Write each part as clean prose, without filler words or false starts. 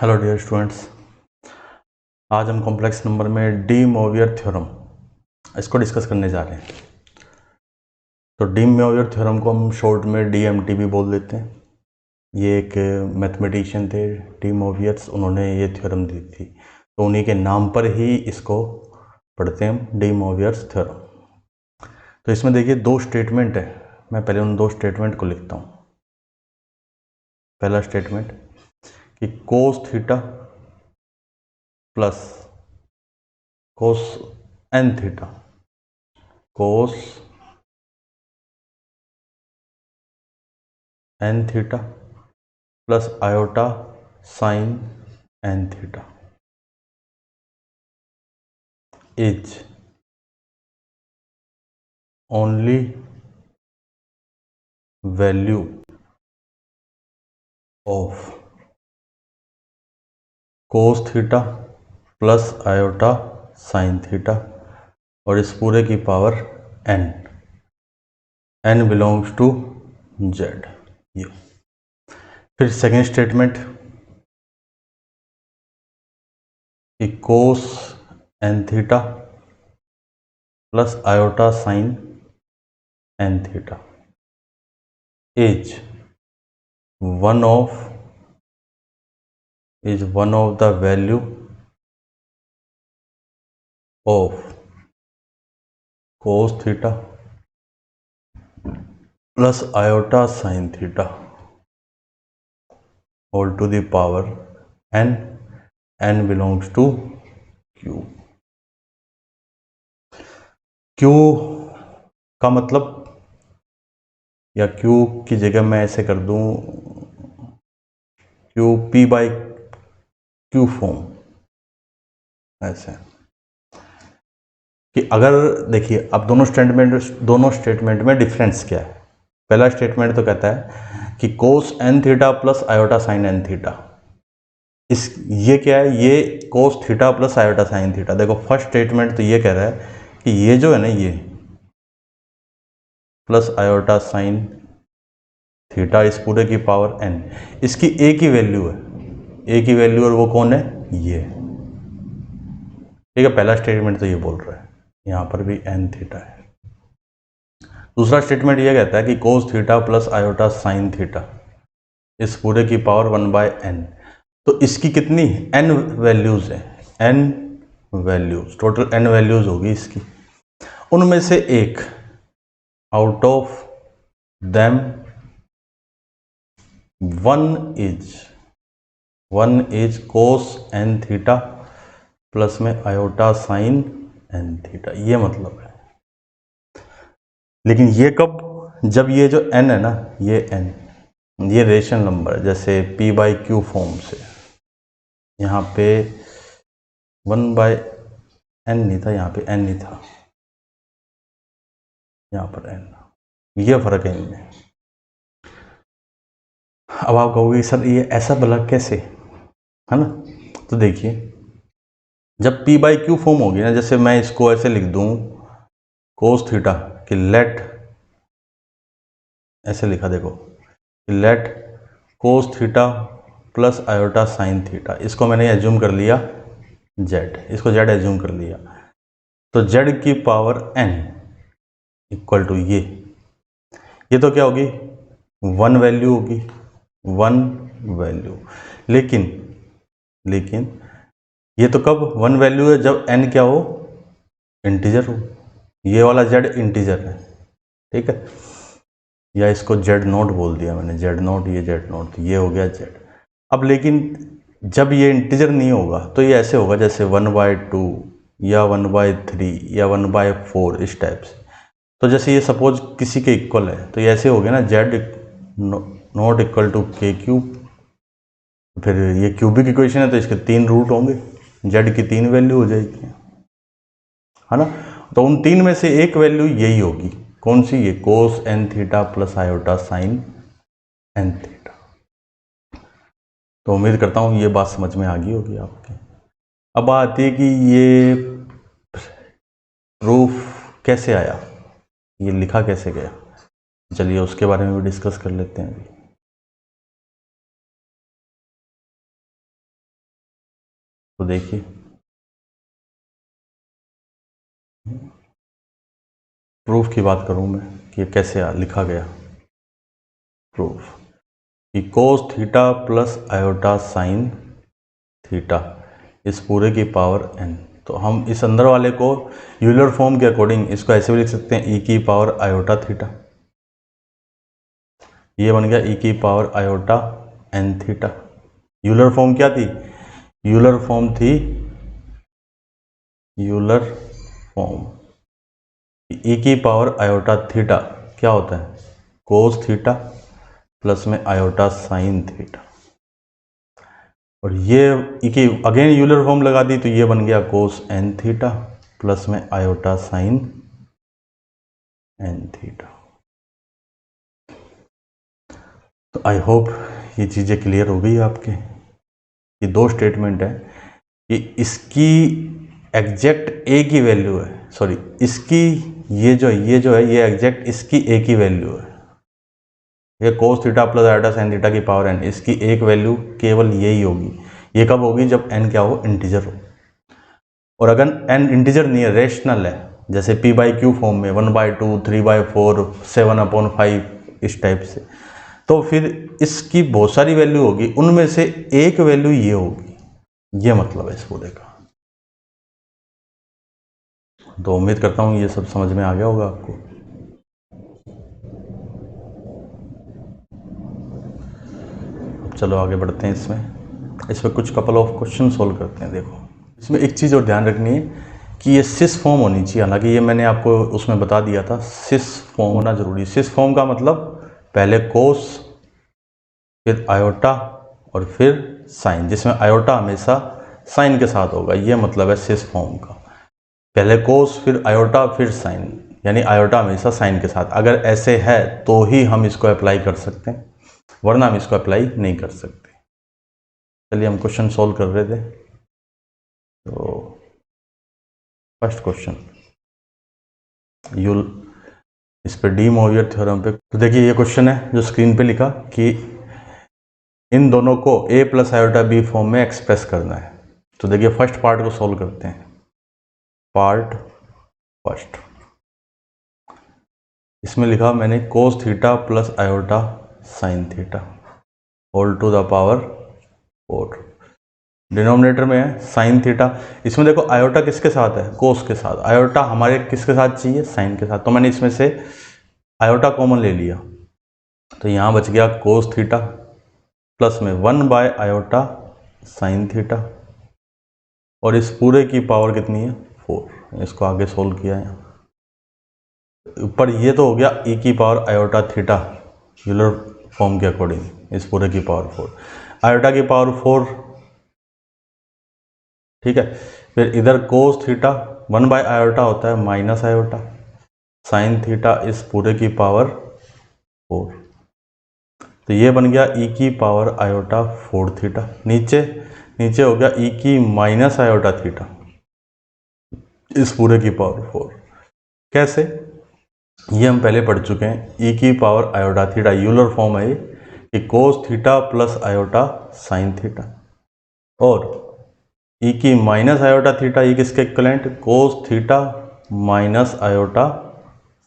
Hello dear students, आज हम complex number में डी मोवियर थ्योरम इसको डिस्कस करने जा रहे हैं। तो डी मोवियर थ्योरम को हम शॉर्ट में डीएमटी भी बोल देते हैं। ये एक मैथमेटिशियन थे डी मोवियर्स, उन्होंने ये थ्योरम दी थी, तो उन्हीं के नाम पर ही इसको पढ़ते हैं हम, डी मोवियर्स थ्योरम। तो इसमें देखिए दो स्टेटमेंट है, मैं पहले उन दो स्टेटमेंट को लिखता हूँ। पहला स्टेटमेंट कि cos theta plus cos n theta, cos n theta plus iota sine n theta is only value of cos theta plus iota sine theta, और इस पूरे की power n, n belongs to Z. ये फिर second statement कि cos n theta plus iota sine n theta is one of the value of cos theta plus iota sine theta whole to the power n, n belongs to Q. Q का मतलब, या Q की जगह मैं ऐसे कर दूं, Q P by Q form, ऐसे कि अगर देखिए अब दोनों स्टेटमेंट में डिफरेंस क्या है। पहला स्टेटमेंट तो कहता है कि cos n theta plus iota sine n theta, ये क्या है, ये cos theta plus iota sine theta. देखो फर्स्ट स्टेटमेंट तो ये कह रहा है कि ये जो है ना, ये प्लस आयोटा साइन थीटा इस पूरे की पावर एन, इसकी एक ही वैल्यू है, एक ही वैल्यू, और वो कौन है, ये। ठीक है, पहला स्टेटमेंट तो ये बोल रहा है, यहाँ पर भी एन थीटा है। दूसरा स्टेटमेंट ये कहता है कि cos theta plus iota sine theta इस पूरे की पावर 1/n, तो इसकी कितनी n वैल्यूज है, n values, total n values होगी इसकी। उनमें से एक, out of them one is cos n theta plus में आयोटा साइन एन थीटा, ये मतलब है। लेकिन ये कब, जब ये जो n है ना, ये n, ये रेशनल नंबर है, जैसे p बाई क्यू फॉर्म से, यहाँ पे 1/n नहीं था, यहाँ पे n नहीं था, यहाँ पर n, ये फर्क है इनमें। अब आप कहोगे सर ये ऐसा भला कैसे, है ना। तो देखिए, जब p बाई क्यू फॉर्म होगी ना, जैसे मैं इसको ऐसे लिख दूं, कोस थीटा कि लेट, ऐसे लिखा देखो, let cos theta plus iota sine theta, इसको मैंने एज्यूम कर लिया z, इसको z एज्यूम कर लिया, तो z की पावर n इक्वल टू ये तो क्या होगी, वन वैल्यू होगी, वन वैल्यू। लेकिन ये तो कब वन वैल्यू है, जब n क्या हो, इंटीजर हो। ये वाला z इंटीजर है, ठीक है, या इसको z नोट बोल दिया मैंने, z नोट, ये z नोट, तो ये हो गया z। अब लेकिन जब ये इंटीजर नहीं होगा तो ये ऐसे होगा जैसे 1/2 या 1/3 या 1/4, इस टाइप से। तो जैसे ये सपोज किसी के इक्वल है, तो ये ऐसे हो गया ना, z not equal to k cube, फिर ये क्यूबिक इक्वेशन है तो इसके 3 रूट होंगे, z की 3 वैल्यू हो जाएगी, है ना। तो उन 3 में से एक वैल्यू यही होगी, कौन सी, ये cos n theta plus iota sine n theta. तो उम्मीद करता हूँ ये बात समझ में आ गई होगी आपके। अब आती है कि ये प्रूफ कैसे आया, ये लिखा कैसे गया, चलिए उसके बारे में भी डिस्कस कर लेते हैं अभी। देखिए प्रूफ की बात करूं मैं कि कैसे लिखा गया। प्रूफ कि cos theta plus iota sine theta इस पूरे की पावर n। तो हम इस अंदर वाले को यूलर फॉर्म के अकॉर्डिंग इसको ऐसे भी लिख सकते हैं e की पावर आयोटा थीटा। ये बन गया e की power iota n theta. Euler form क्या थी? यूलर फॉर्म थी यूलर फॉर्म e की पावर आयोटा थीटा क्या होता है? कोस थीटा प्लस में आयोटा साइन थीटा। और ये की अगेन यूलर फॉर्म लगा दी तो ये बन गया कोस n थीटा प्लस में आयोटा साइन n थीटा। तो आई होप ये चीज़ें क्लियर हो गई आपके। ये दो स्टेटमेंट है कि इसकी एग्जैक्ट a की वैल्यू है, सॉरी इसकी ये जो है ये एग्जैक्ट इसकी a की वैल्यू है। ये cos theta plus iota sine theta की पावर n, इसकी एक वैल्यू केवल यही होगी। ये कब होगी? जब n क्या हो? इंटीजर हो। और अगर n इंटीजर नहीं है, रेशनल है, जैसे p/q फॉर्म में 1/2, 3/4, 7/5 इस टाइप से, तो फिर इसकी बहुत सारी वैल्यू होगी, उनमें से एक वैल्यू ये होगी। ये मतलब है इस पूरे का। तो उम्मीद करता हूँ ये सब समझ में आ गया होगा आपको। चलो आगे बढ़ते हैं। इसमें कुछ कपल ऑफ क्वेश्चन सोल्व करते हैं। देखो इसमें एक चीज़ और ध्यान रखनी है कि ये सिस फॉर्म होनी चाहिए। हालांकि ये मैंने आपको उसमें बता दिया था, सिस फॉर्म होना जरूरी। सिस फॉर्म का मतलब पहले कोस, फिर आयोटा और फिर साइन, जिसमें आयोटा हमेशा साइन के साथ होगा। ये मतलब है सिस फॉर्म का, पहले कोस फिर आयोटा फिर साइन, यानी आयोटा हमेशा साइन के साथ। अगर ऐसे है तो ही हम इसको अप्लाई कर सकते हैं, वरना हम इसको अप्लाई नहीं कर सकते। चलिए हम क्वेश्चन सॉल्व कर रहे थे। तो फर्स्ट क्वेश्चन इस पे डी मोवियर थ्योरम पे। तो देखिए ये क्वेश्चन है जो स्क्रीन पे लिखा कि इन दोनों को a plus iota b form में एक्सप्रेस करना है। तो देखिए फर्स्ट पार्ट को सॉल्व करते हैं। पार्ट फर्स्ट, इसमें लिखा मैंने cos theta plus iota sine theta whole to the power 4। Denominator में है साइन थीटा। इसमें देखो आयोटा किसके साथ है? कोस के साथ। आयोटा हमारे किसके साथ चाहिए? साइन के साथ। तो मैंने इसमें से आयोटा कॉमन ले लिया, तो यहाँ बच गया कोस थीटा प्लस में 1/आयोटा साइन थीटा, और इस पूरे की पावर कितनी है? 4। इसको आगे सोल्व किया है। ऊपर ये तो हो गया e की power iota theta Euler form के अकॉर्डिंग, इस पूरे की पावर 4, आयोटा की पावर 4, ठीक है। फिर इधर कोस थीटा 1/आयोटा होता है माइनस आयोटा साइन थीटा इस पूरे की पावर 4। तो ये बन गया e की पावर आयोटा 4 थीटा। नीचे हो गया e की माइनस आयोटा थीटा इस पूरे की पावर 4। कैसे? ये हम पहले पढ़ चुके हैं। e की power iota theta Euler form है कि cos theta plus iota sine theta, और e की माइनस आयोटा थीटा, ये किसके equivalent? Cos theta minus iota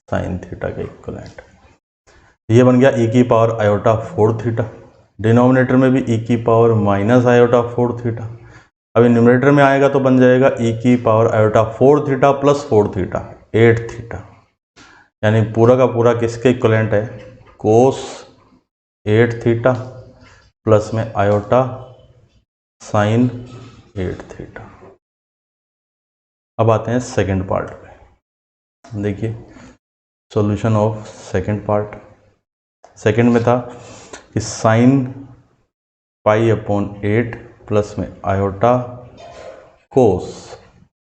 sine theta के इक्वलेंट। ये बन गया e की पावर आयोटा 4 थीटा। डिनोमिनेटर में भी e की पावर माइनस आयोटा 4 थीटा। अभी न्यूमरेटर में आएगा तो बन जाएगा e की power iota 4 theta plus 4 theta 8 theta, यानी पूरा का पूरा किसके इक्वलेंट है? कोस 8 थीटा प्लस में आयोटा साइन 8 थीटा। अब आते हैं सेकंड पार्ट पे। देखिए solution of second part. Second में था कि साइन π/8 प्लस में आयोटा कोस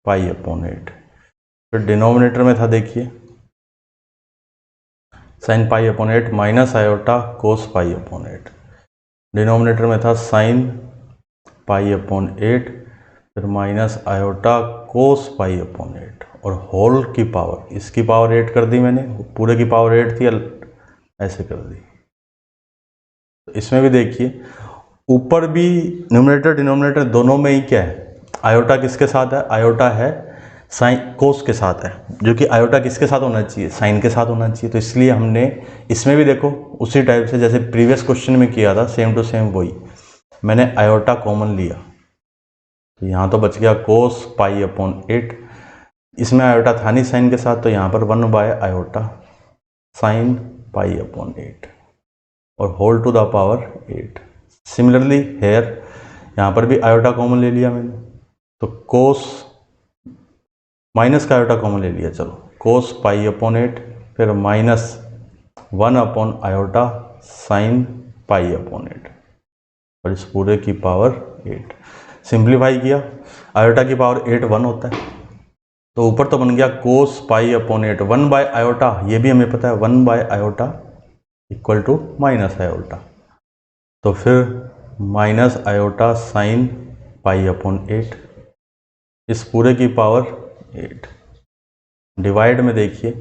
π/8। फिर डिनोमिनेटर में था, देखिए साइन π/8 माइनस आयोटा कोस π/8। डिनोमिनेटर में था साइन π/8 फिर माइनस आयोटा कोस π/8, और होल की पावर, इसकी पावर 8 कर दी मैंने, पूरे की पावर 8 थी, ऐसे कर दी। तो इसमें भी देखिए ऊपर भी न्यूमरेटर डिनोमिनेटर दोनों में ही क्या है? आयोटा किसके साथ है, आयोटा है साइन कोस के साथ है, जो कि आयोटा किसके साथ होना चाहिए, साइन के साथ होना चाहिए। तो इसलिए हमने इसमें भी देखो उसी टाइप से जैसे प्रीवियस क्वेश्चन में किया था, सेम टू सेम वही, मैंने आयोटा कॉमन लिया, तो यहाँ तो बच गया कोस पाई अपॉन 8, इसमें आयोटा था नहीं साइन के साथ, तो यहाँ पर 1 by iota sine pi upon 8 और whole to the power 8। Similarly here यहाँ पर भी आयोटा कॉमन ले लिया मैंने, तो कोस माइनस का आयोटा कॉमन ले लिया, चलो कोस पाई अपॉन 8 फिर minus 1 upon iota sine pi upon 8 और इस पूरे की पावर 8। सिंप्लीफाई किया, आयोटा की पावर 8 1 होता है, तो ऊपर तो बन गया cos pi upon 8, 1 by iota, ये भी हमें पता है 1 by iota equal to minus iota, तो फिर minus iota sine pi upon 8 इस पूरे की पावर 8। डिवाइड में देखिए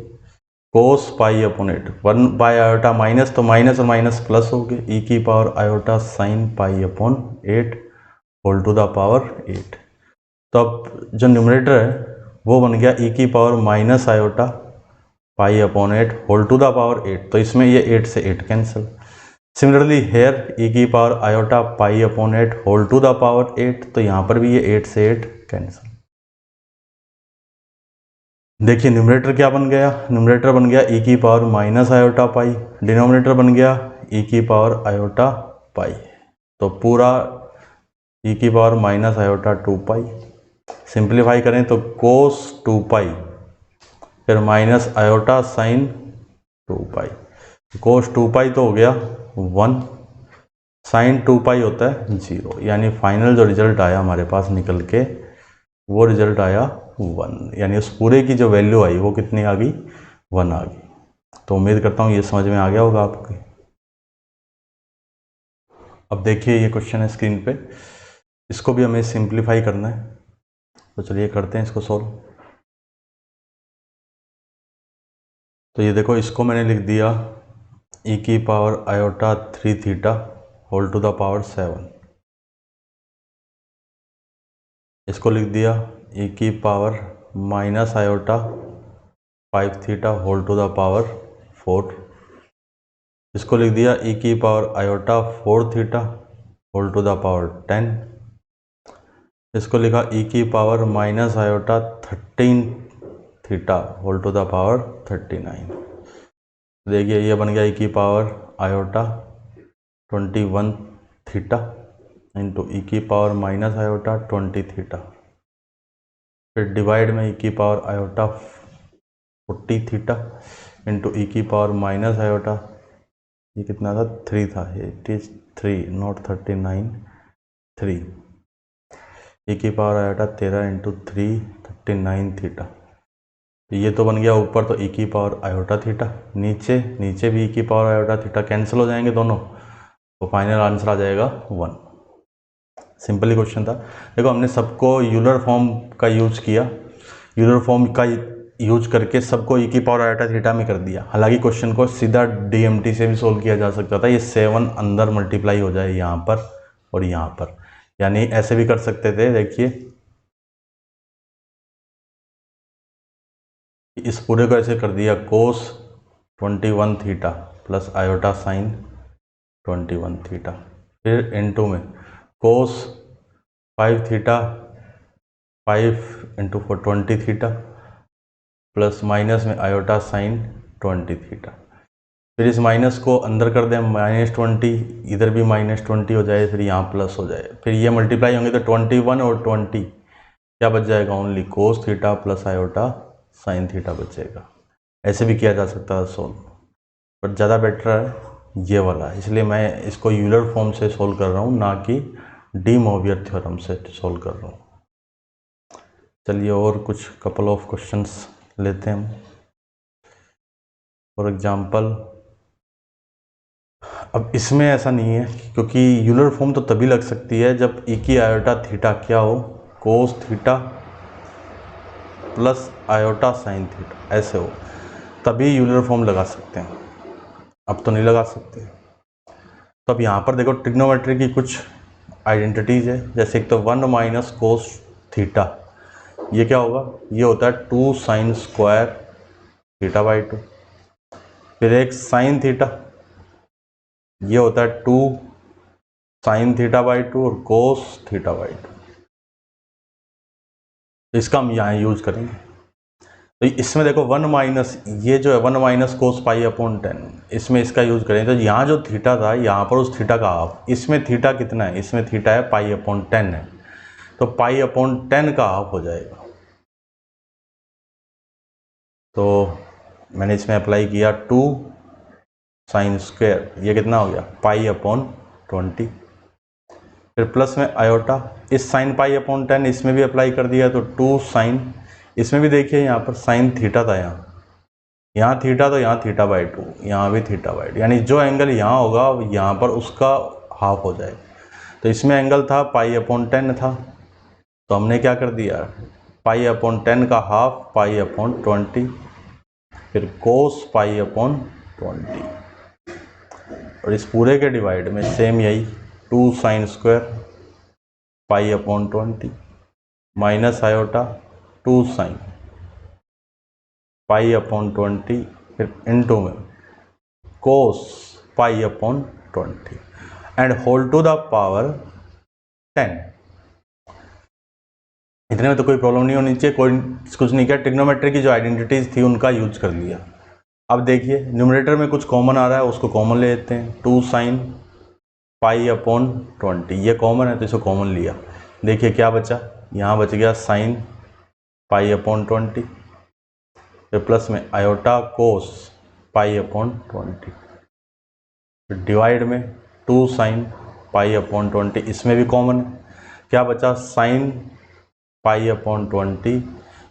cos pi upon 8, 1 by iota minus, तो माइनस और माइनस प्लस हो गए, ई की power iota sine pi upon 8 whole to the power 8। तो अब जो न्यूमरेटर है वो बन गया ई की power minus iota pi upon 8 whole to the power 8, तो इसमें ये 8 से 8 कैंसिल। सिमिलरली हेयर ई की power iota pi upon 8 whole to the power 8, तो यहाँ पर भी ये 8 से 8 कैंसिल। देखिए न्यूमरेटर क्या बन गया, न्यूमरेटर बन गया ई की पावर माइनस आयोटा पाई, डिनोमिनेटर बन गया ई की पावर आयोटा पाई, तो पूरा ई की पावर माइनस आयोटा 2 पाई। सिंप्लीफाई करें तो कोस 2 पाई फिर माइनस आयोटा साइन 2 पाई, कोस 2 पाई तो हो गया 1, साइन 2 पाई होता है 0, यानी फाइनल जो रिजल्ट आया हमारे पास निकल के वो रिजल्ट आया 1, यानी उस पूरे की जो वैल्यू आई वो कितनी आ गई, 1 आ गई। तो उम्मीद करता हूँ ये समझ में आ गया होगा आपके। अब देखिए ये क्वेश्चन है स्क्रीन पे, इसको भी हमें सिंप्लीफाई करना है, तो चलिए करते हैं इसको सॉल्व। तो ये देखो इसको मैंने लिख दिया ई की power iota 3 theta whole to the power 7, इसको लिख दिया ई की power minus iota 5 theta whole to the power 4, इसको लिख दिया ई की power iota 4 theta whole to the power 10, इसको लिखा ई की power minus iota 13 theta whole to the power 39। देखिए ये बन गया ई की power iota 21 theta into e की पावर माइनस आयोटा 20 थीटा, फिर डिवाइड में ई की power iota 40 theta into e की पावर माइनस आयोटा, ये कितना था 3 था, इट इज 3 नॉट 39 3, ई की पावर आयोटा 13 इंटू 3 39 थीटा, ये तो बन गया ऊपर तो ई की पावर आयोटा थीटा, नीचे नीचे भी ई की पावर आयोटा थीटा, कैंसिल हो जाएंगे दोनों, तो फाइनल आंसर आ जाएगा 1। सिंपल ही क्वेश्चन था। देखो हमने सबको यूलर फॉर्म का यूज किया, यूलर फॉर्म का यूज करके सबको ई की पावर आयोटा थीटा में कर दिया। हालांकि क्वेश्चन को सीधा डीएमटी से भी सोल्व किया जा सकता था, ये 7 अंदर मल्टीप्लाई हो जाए यहाँ पर और यहाँ पर, यानी ऐसे भी कर सकते थे। देखिए इस पूरे को ऐसे कर दिया कोस 21 theta plus iota sign 21 theta, फिर इनटू में कोस 5 theta 5 into 20 theta plus minus में आयोटा साइन 20 थीटा, फिर इस माइनस को अंदर कर दें -20, इधर भी -20 हो जाए, फिर यहाँ प्लस हो जाए, फिर ये मल्टीप्लाई होंगे तो 21 और 20 क्या बच जाएगा, ओनली कोस theta plus iota sine theta बचेगा। ऐसे भी किया जा सकता है सोल्व, पर ज़्यादा बेटर है ये वाला, इसलिए मैं इसको यूलर फॉर्म से सोल्व कर रहा हूँ, ना कि डी मोवियर थ्योरम से सोल्व कर रहा हूँ। चलिए और कुछ कपल ऑफ क्वेश्चंस लेते हैं हम। फॉर एग्जांपल अब इसमें ऐसा नहीं है, क्योंकि यूलर फॉर्म तो तभी लग सकती है जब ई की आयोटा थीटा क्या हो, कोस theta plus iota sine theta, ऐसे हो तभी यूलर फॉर्म लगा सकते हैं, अब तो नहीं लगा सकते। तो अब यहाँ पर देखो ट्रिग्नोमेट्री की कुछ आइडेंटिटीज़ है, जैसे एक तो 1 माइनस कोस थीटा, ये क्या होगा, ये होता है 2 साइन स्क्वायर थीटा बाई 2। फिर एक साइन थीटा, ये होता है 2 साइन थीटा बाई 2 और कोस थीटा बाई 2। इसका हम यहाँ यूज करेंगे। तो इसमें देखो 1 माइनस, ये जो है 1 माइनस कोस पाई अपॉन 10, इसमें इसका यूज करें। तो यहाँ जो थीटा था, यहाँ पर उस थीटा का हाफ, इसमें थीटा कितना है, इसमें थीटा है पाई अपॉन 10 है, तो पाई अपॉन 10 का हाफ हो जाएगा। तो मैंने इसमें अप्लाई किया 2 साइन स्क्वायर, ये कितना हो गया पाई अपॉन 20। फिर प्लस में आयोटा, इस साइन पाई अपॉन 10 इसमें भी अप्लाई कर दिया, तो 2 साइन, इसमें भी देखिए यहाँ पर साइन थीटा था, यहाँ थीटा, तो यहाँ थीटा बाई 2, यहाँ भी थीटा बाई 2, यानी जो एंगल यहाँ होगा यहाँ पर उसका हाफ हो जाएगा। तो इसमें एंगल था पाई अपॉन 10 था, तो हमने क्या कर दिया, पाई अपॉन 10 का हाफ पाई अपॉन 20, फिर कोस पाई अपॉन 20, और इस पूरे के डिवाइड में सेम यही 2 sine square pi upon 20 minus iota 2 sine pi upon 20, फिर इनटू में cos pi upon 20 and whole to the power 10। इतने में तो कोई प्रॉब्लम नहीं होनी चाहिए, कोई कुछ नहीं किया, ट्रिग्नोमेट्री की जो आइडेंटिटीज थी उनका यूज कर लिया। अब देखिए न्यूमरेटर में कुछ कॉमन आ रहा है, उसको कॉमन ले लेते हैं, 2 साइन पाई अपॉन 20, ये कॉमन है तो इसको कॉमन लिया। देखिए क्या बचा, यहाँ बच गया साइन पाई अपॉन 20, फिर प्लस में आयोटा कोस पाई अपॉन 20, फिर डिवाइड में 2 साइन पाई अपॉन 20, इसमें भी कॉमन है, क्या बचा साइन पाई अपॉन 20,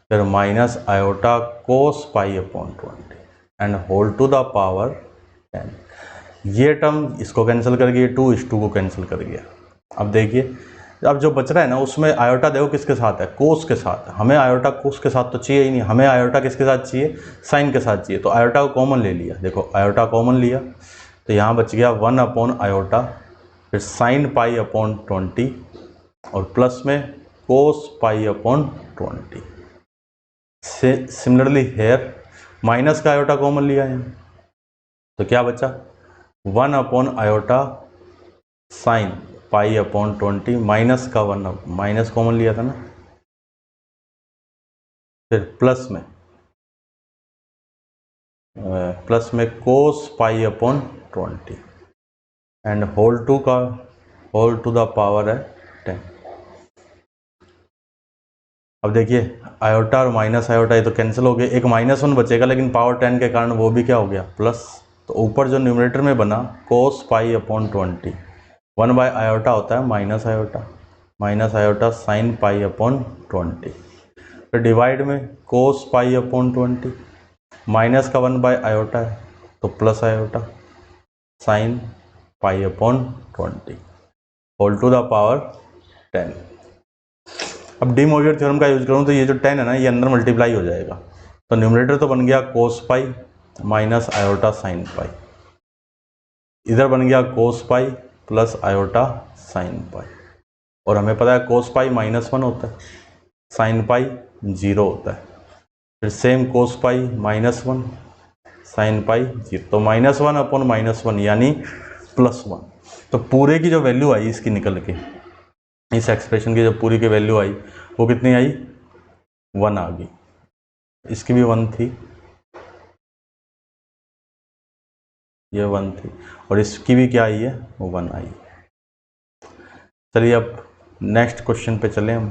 फिर minus iota cos pi upon 20 and whole to the power 10। ये टर्म इसको कैंसिल कर गया, 2 इस 2 को कैंसिल कर गया। अब देखिए, अब जो बच रहा है ना उसमें आयोटा देखो किसके साथ है, कोस के साथ। हमें आयोटा कोस के साथ तो चाहिए ही नहीं, हमें आयोटा किसके साथ चाहिए, साइन के साथ चाहिए। तो आयोटा को कॉमन ले लिया, देखो आयोटा कॉमन लिया तो यहाँ बच गया 1 अपॉन आयोटा, फिर साइन पाई अपॉन 20 और प्लस में cos pi upon 20। Similarly here minus का आयोटा कॉमन लिया है, तो क्या बचा 1 upon iota sine pi upon 20 minus का 1, माइनस कॉमन लिया था ना, फिर प्लस में cos pi upon 20 and whole to the power है 10। अब देखिए आयोटा और माइनस आयोटा ये तो कैंसिल हो गए, एक -1 बचेगा, लेकिन पावर 10 के कारण वो भी क्या हो गया प्लस। तो ऊपर जो न्यूमरेटर में बना कोस पाई अपॉन 20, 1 बाय आयोटा होता है minus iota sine pi upon 20, फिर डिवाइड में कोस पाई अपॉन 20, माइनस का 1 बाय आयोटा है तो plus iota sine pi upon 20 whole to the power 10। अब डी मोवियर थ्योरम का यूज करूँ तो ये जो 10 है ना ये अंदर मल्टीप्लाई हो जाएगा, तो न्यूमरेटर तो बन गया cos pi minus iota sine pi, इधर बन गया cos pi plus iota sine pi, और हमें पता है कोस पाई -1 होता है, साइन पाई 0 होता है, फिर सेम कोस पाई -1 साइन पाई 0, तो -1 अपॉन -1 यानी +1। तो पूरे की जो वैल्यू आई इसकी निकल के, इस एक्सप्रेशन की जो पूरी की वैल्यू आई वो कितनी आई, 1 आ गई, इसकी भी 1 थी, ये 1 थी, और इसकी भी क्या आई है, वो 1 आई। चलिए अब नेक्स्ट क्वेश्चन पे चलें हम।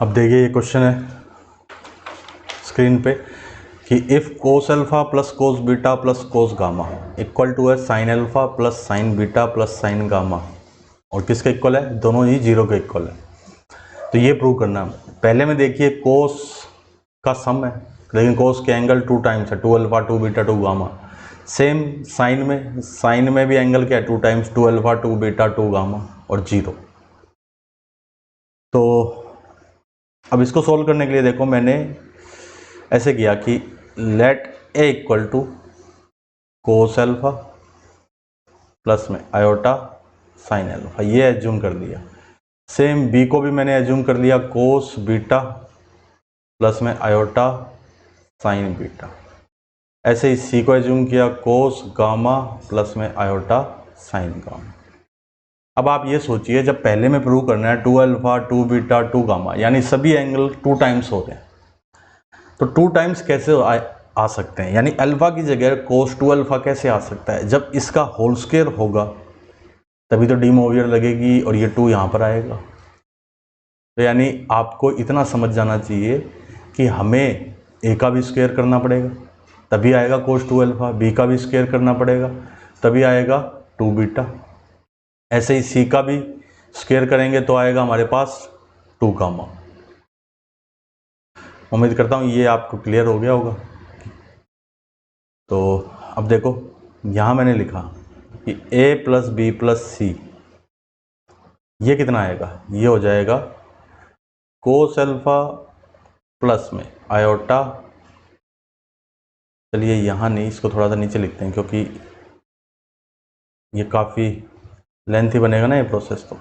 अब देखिए ये क्वेश्चन है स्क्रीन पे कि if cos alpha plus cos beta plus cos gamma equal to है sine alpha plus sine beta plus sine gamma, और किसके इक्वल है, दोनों ही 0 के इक्वल है। तो ये प्रूव करना है। पहले में देखिए कोस का सम है, लेकिन कोस के एंगल 2 टाइम्स है, 2 alpha 2 beta 2 gamma. Same sine में भी एंगल क्या है, 2 टाइम्स 2 अल्फा 2 बीटा 2 गामा और 0। तो अब इसको सोल्व करने के लिए देखो मैंने ऐसे किया कि let a equal to cos alpha plus में आयोटा साइन अल्फा, ये एज्यूम कर दिया। सेम बी को भी मैंने एज्यूम कर लिया कोस बीटा प्लस में आयोटा साइन बीटा। ऐसे ही सी को एज्यूम किया कोस गामा प्लस में आयोटा साइन गामा। अब आप ये सोचिए, जब पहले में प्रूव करना है 2 अल्फा 2 बीटा 2 गामा, यानी सभी एंगल 2 टाइम्स होते हैं, तो 2 टाइम्स कैसे आ सकते हैं, यानी अल्फा की जगह कोस 2 अल्फा कैसे आ सकता है? जब इसका होल स्क्वायर होगा तभी तो डी मोवियर लगेगी और ये 2 यहाँ पर आएगा। तो यानी आपको इतना समझ जाना चाहिए कि हमें ए का भी स्क्वायर करना पड़ेगा तभी आएगा कोस 2 अल्फा, बी का भी स्क्वायर करना पड़ेगा तभी आएगा 2 बीटा, ऐसे ही सी का भी स्क्वायर करेंगे तो आएगा हमारे पास 2 गामा। उम्मीद करता हूँ ये आपको क्लियर हो गया होगा। तो अब देखो यहाँ मैंने लिखा कि a प्लस बी प्लस सी, ये कितना आएगा? ये हो जाएगा कोस अल्फा प्लस में आयोटा, चलिए यहाँ नहीं, इसको थोड़ा सा नीचे लिखते हैं क्योंकि ये काफ़ी लेंथी बनेगा ना ये प्रोसेस। तो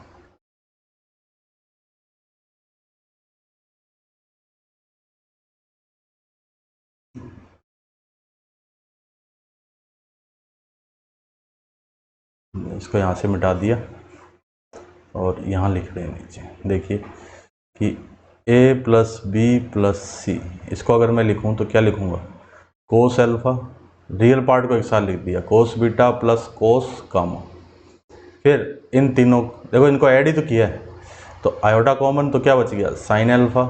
इसको यहाँ से मिटा दिया और यहाँ लिख रहे हैं नीचे, देखिए कि a प्लस बी प्लस सी, इसको अगर मैं लिखूँ तो क्या लिखूँगा? कोस अल्फा, रियल पार्ट को एक साथ लिख दिया, कोस बीटा प्लस कोस गामा। फिर इन तीनों, देखो इनको ऐड ही तो किया है, तो आयोटा कॉमन, तो क्या बच गया? साइन अल्फा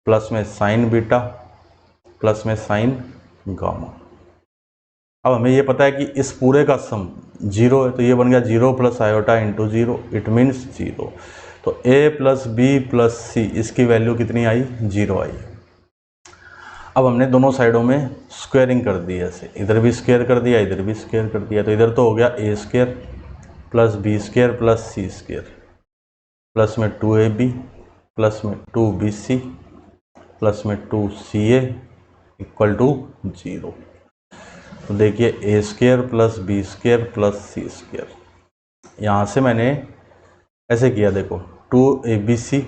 प्लस में साइन बीटा प्लस में साइन गामा। अब हमें ये पता है कि इस पूरे का सम 0 है, तो ये बन गया 0 plus iota into 0, it means 0। तो a प्लस बी प्लस सी, इसकी वैल्यू कितनी आई? 0 आई। अब हमने दोनों साइडों में स्क्वायरिंग कर दी, ऐसे इधर भी स्क्वायर कर दिया इधर भी स्क्वायर कर दिया, तो इधर तो हो गया a square plus b square plus c square plus में 2ab प्लस में 2bc प्लस में 2ca इक्वल टू 0। तो देखिए a square plus b square plus c square, यहाँ से मैंने ऐसे किया, देखो 2abc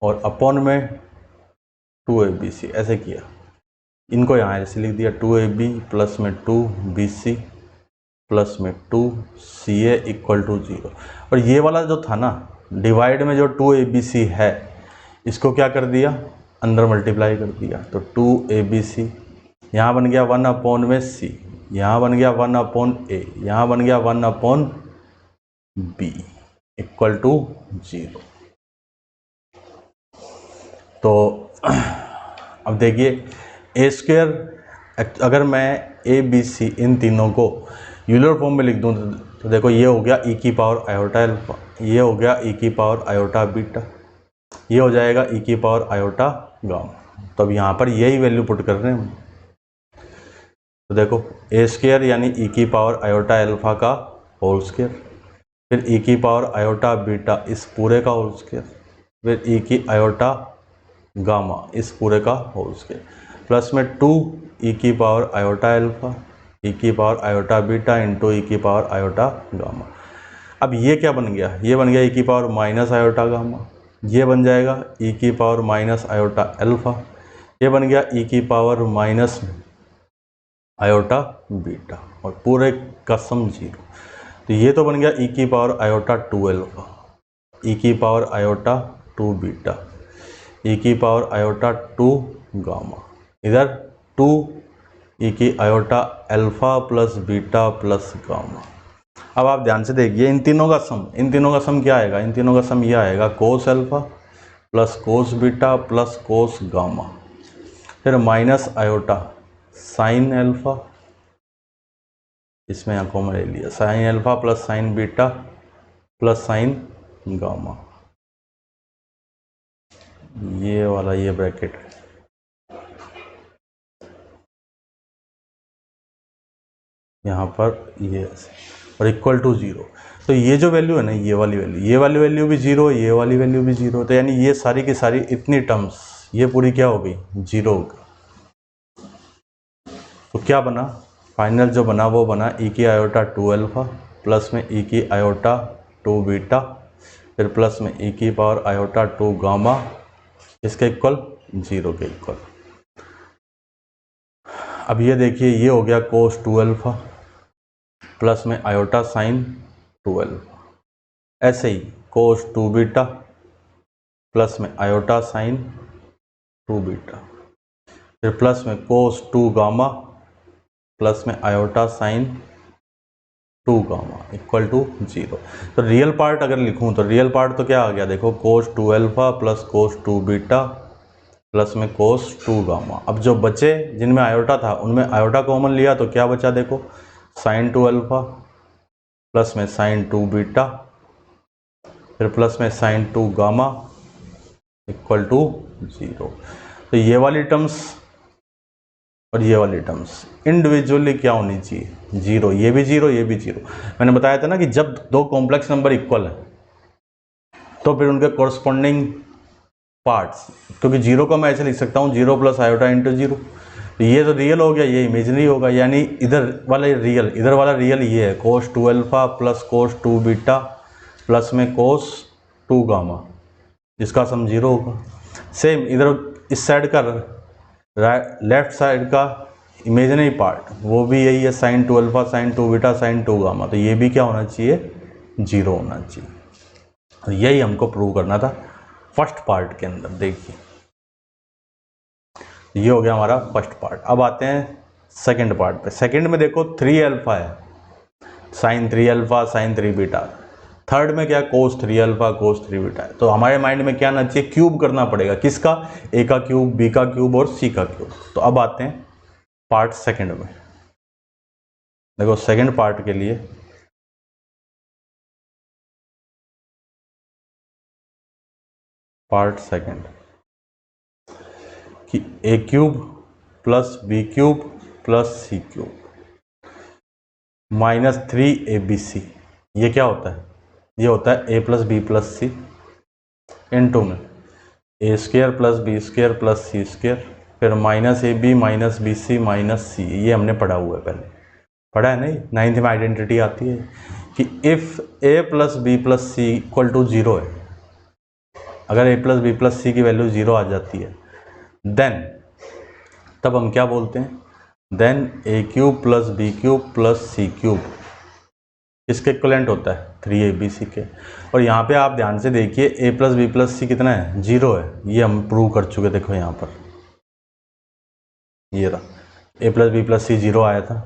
और अपॉन में 2abc ऐसे किया, इनको यहाँ ऐसे लिख दिया 2ab प्लस में 2bc प्लस में 2ca इक्वल टू 0। और ये वाला जो था ना डिवाइड में, जो 2abc है, इसको क्या कर दिया? अंदर मल्टीप्लाई कर दिया, तो 2abc यहाँ बन गया 1 अपॉन में c, यहाँ बन गया 1 अपॉन a, यहाँ बन गया 1 अपॉन b इक्वल टू 0। तो अब देखिए a स्क्वायर, अगर मैं a b c इन तीनों को यूलर फॉर्म में लिख दूँ तो देखो ये हो गया e की पावर आयोटा अल्फा, ये हो गया e की पावर आयोटा बीटा, ये हो जाएगा e की पावर आयोटा गामा। तो अब यहाँ पर यही वैल्यू पुट कर रहे हैं हम। तो देखो a स्क्वायर यानी e की पावर आयोटा अल्फा का होल स्क्वायर, फिर e की पावर आयोटा बीटा इस पूरे का होल स्क्वायर, फिर e की आयोटा गामा इस पूरे का होल स्क्वायर, प्लस में 2 e की पावर आयोटा अल्फा e की power iota beta into e की पावर आयोटा गामा। अब ये क्या बन गया? ये बन गया e की पावर माइनस आयोटा गामा, ये बन जाएगा e की पावर माइनस आयोटा अल्फा, ये बन गया e की पावर माइनस आयोटा बीटा और पूरे का सम 0। तो ये तो बन गया e की पावर आयोटा 2 अल्फा, e की पावर आयोटा 2 बीटा, e की पावर आयोटा 2 गामा, इधर 2 e की iota alpha plus beta plus gamma. अब आप ध्यान से देखिए इन तीनों का सम क्या आएगा? इन तीनों का सम ये आएगा कोस alpha plus cos beta plus cos gamma, फिर माइनस आयोटा साइन अल्फा, इसमें यहाँ कॉमन ले लिया, sign alpha plus sine beta plus sine gamma, ये वाला ये ब्रैकेट है, यहाँ पर ये और इक्वल टू 0। तो ये जो वैल्यू है ना, ये वाली वैल्यू भी 0, ये वाली वैल्यू भी 0, तो यानी ये सारी की सारी इतनी टर्म्स ये पूरी क्या हो गई? 0 हो गई। तो क्या बना? फाइनल जो बना वो बना e की आयोटा 2 अल्फा प्लस में e की आयोटा 2 बीटा फिर प्लस में e की पावर आयोटा 2 गामा इसके इक्वल 0 के इक्वल। अब ये देखिए ये हो गया कोस 2 अल्फा प्लस में आयोटा साइन 2 अल्फा। ऐसे ही कोस 2 बीटा प्लस में आयोटा साइन 2 बीटा, फिर प्लस में कोस 2 गामा प्लस में iota sine 2 gamma equal to 0। तो रियल पार्ट अगर लिखूं तो रियल पार्ट तो क्या आ गया, देखो कोस 2 अल्फा प्लस कोस 2 बीटा प्लस में कोस 2 गामा। अब जो बचे जिनमें आयोटा था उनमें आयोटा कॉमन लिया तो क्या बचा, देखो साइन 2 अल्फा प्लस में साइन 2 बीटा फिर प्लस में साइन 2 गामा इक्वल टू 0। तो ये वाली टर्म्स और ये वाली टर्म्स इंडिविजुअली क्या होनी चाहिए, 0, ये भी 0 ये भी 0। मैंने बताया था ना कि जब दो कॉम्प्लेक्स नंबर इक्वल है तो फिर उनके कोरस्पॉन्डिंग पार्ट्स, क्योंकि 0 को मैं ऐसे लिख सकता हूँ 0 प्लस आयोटा इंटू 0। तो ये तो रियल हो गया, ये इमेजिनरी होगा, यानी इधर वाला रियल, इधर वाला रियल ये है कोस 2 अल्फा प्लस कोस 2 बीटा प्लस में कोस 2 गामा, इसका सम 0 होगा। सेम इधर इस साइड का लेफ्ट साइड का इमेजिनरी पार्ट वो भी यही है sine 2 alpha sine 2 beta sine 2 gamma, तो ये भी क्या होना चाहिए, 0 होना चाहिए। और यही हमको प्रूव करना था फर्स्ट पार्ट के अंदर। देखिए ये हो गया हमारा फर्स्ट पार्ट। अब आते हैं सेकंड पार्ट पे। सेकंड में देखो 3 अल्फा है, sine 3 alpha sine 3 beta. Third में क्या, कोस 3 अल्फा कोस 3 बीटा है। तो हमारे माइंड में क्या आना चाहिए, क्यूब करना पड़ेगा, किसका, ए का क्यूब बी का क्यूब और सी का क्यूब। तो अब आते हैं पार्ट सेकंड में। देखो सेकंड पार्ट के लिए पार्ट सेकंड कि a cube plus b cube plus c cube minus 3abc, ये क्या होता है, ये होता है a plus b plus c into में a square plus b square plus c square, फिर minus a b minus b c minus c. ये हमने पढ़ा हुआ है, पहले पढ़ा है नहीं, 9th में आइडेंटिटी आती है कि if a plus b plus c equal to 0 है, अगर a plus b plus c की वैल्यू 0 आ जाती है देन तब हम क्या बोलते हैं, then a cube plus b cube plus c cube इसके इक्वलेंट होता है 3abc के। और यहाँ पे आप ध्यान से देखिए a प्लस बी प्लस सी कितना है, 0 है, ये हम प्रूव कर चुके। देखो यहाँ पर ये रहा a प्लस बी प्लस सी 0 आया था,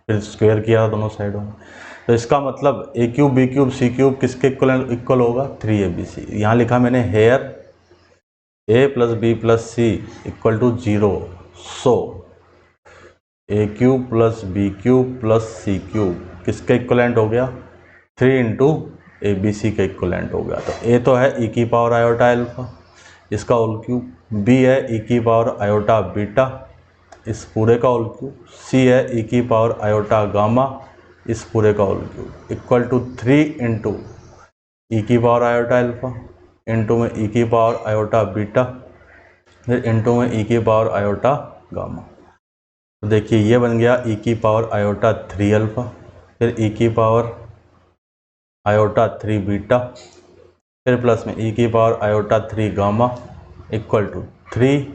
फिर स्क्वायर किया था दोनों साइडों में, तो इसका मतलब a cube b cube c cube किसके इक्वल होगा, 3abc। यहाँ लिखा मैंने here a plus b plus c equal to 0, so a cube plus b cube plus c cube किसका इक्वलेंट हो गया, 3 इंटू abc का इक्वलेंट हो गया। तो a तो है e की पावर आयोटा अल्फा इसका होल क्यूब, b है e की पावर आयोटा बीटा इस पूरे का होल क्यूब, c है e की पावर आयोटा गामा इस पूरे का whole cube equal to 3 into e की पावर आयोटा अल्फा इंटू में ई की पावर आयोटा बीटा फिर इंटू में ई की पावर आयोटा गामा। तो देखिए ये बन गया ई की पावर आयोटा 3 अल्फा फिर ई की पावर आयोटा 3 बीटा फिर प्लस में ई की power iota 3 gamma equal to 3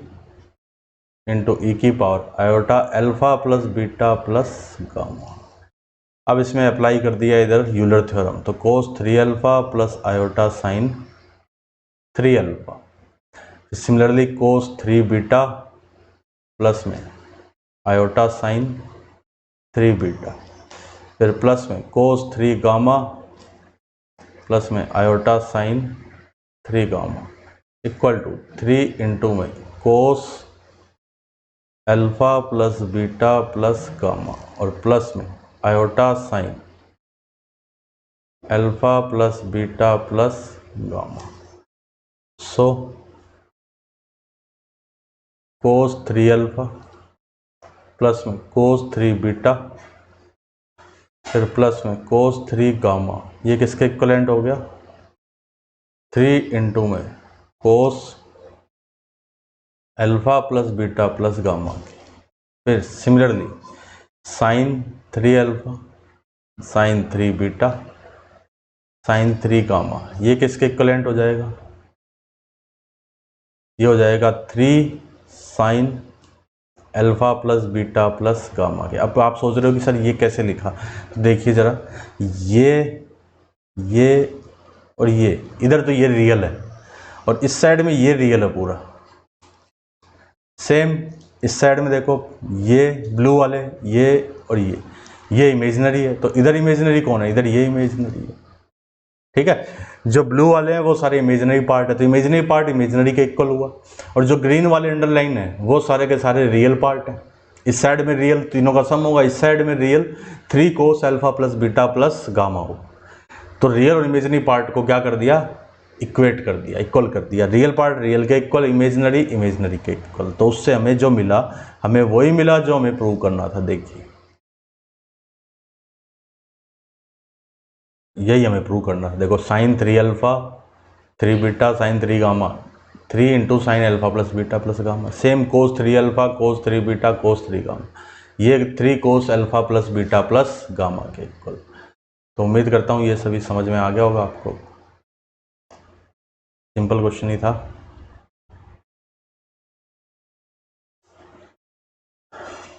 into e की power iota alpha plus beta plus gamma. अब इसमें अप्लाई कर दिया इधर यूलर थ्योरम, तो cos 3 alpha plus iota sine 3 alpha, similarly cos 3 beta plus में आयोटा साइन 3 बीटा फिर प्लस में कोस 3 गामा प्लस में iota sine 3 gamma equal to 3 into में cos alpha plus beta plus gamma और plus में iota sine alpha plus beta plus gamma. So cos 3 alpha plus में cos 3 beta फिर plus में cos 3 gamma, ये किसके equivalent हो गया, 3 इंटू में cos alpha plus beta plus gamma. फिर similarly sine 3 alpha sine 3 beta sine 3 gamma, ये किसके इक्वलेंट हो जाएगा, ये हो जाएगा 3 sine alpha plus beta plus gamma के। अब आप सोच रहे हो कि सर ये कैसे लिखा, तो देखिए ज़रा, ये और ये इधर तो ये रियल है और इस साइड में ये रियल है पूरा। सेम इस साइड में देखो, ये ब्लू वाले ये और ये इमेजिनरी है, तो इधर इमेजिनरी कौन है, इधर ये इमेजिनरी है। ठीक है, जो ब्लू वाले हैं वो सारे इमेजिनरी पार्ट है, तो इमेजिनरी पार्ट इमेजिनरी के इक्वल हुआ। और जो ग्रीन वाले अंडरलाइन है वो सारे के सारे रियल पार्ट हैं। इस साइड में रियल तीनों का सम होगा, इस साइड में real 3 cos alpha plus beta plus gamma हो। तो रियल और इमेजिनरी पार्ट को क्या कर दिया, इक्वेट कर दिया, इक्वल कर दिया। रियल पार्ट रियल के इक्वल, इमेजिनरी इमेजिनरी के इक्वल। तो उससे हमें जो मिला, हमें वही मिला जो हमें प्रूव करना था। देखिए यही हमें प्रूव करना था। देखो sine 3 alpha 3 beta sine 3 gamma, 3 into sine alpha plus beta plus gamma. Same cos 3 alpha cos 3 beta cos 3 gamma, ये 3 cos alpha plus beta plus gamma के इक्वल। तो उम्मीद करता हूँ ये सभी समझ में आ गया होगा आपको। सिंपल क्वेश्चन ही था।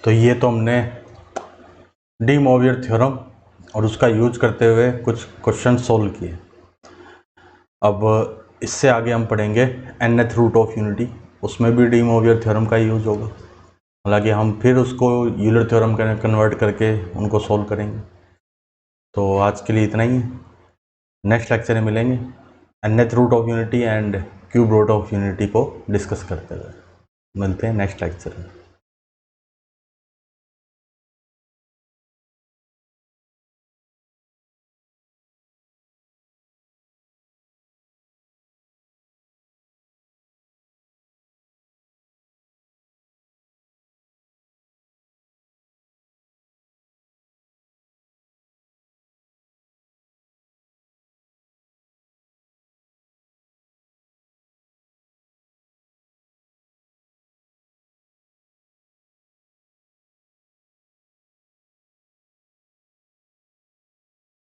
तो ये तो हमने डी मोवियर थ्योरम और उसका यूज करते हुए कुछ क्वेश्चन सोल्व किए। अब इससे आगे हम पढ़ेंगे nth रूट ऑफ यूनिटी, उसमें भी डी मोवियर थ्योरम का यूज होगा। हालांकि हम फिर उसको यूलर थ्योरम में कन्वर्ट करके उनको सोल्व करेंगे। तो आज के लिए इतना ही है, नेक्स्ट लेक्चर में मिलेंगे nth root of unity and cube root of unity को डिस्कस करते हुए। मिलते हैं नेक्स्ट लेक्चर में।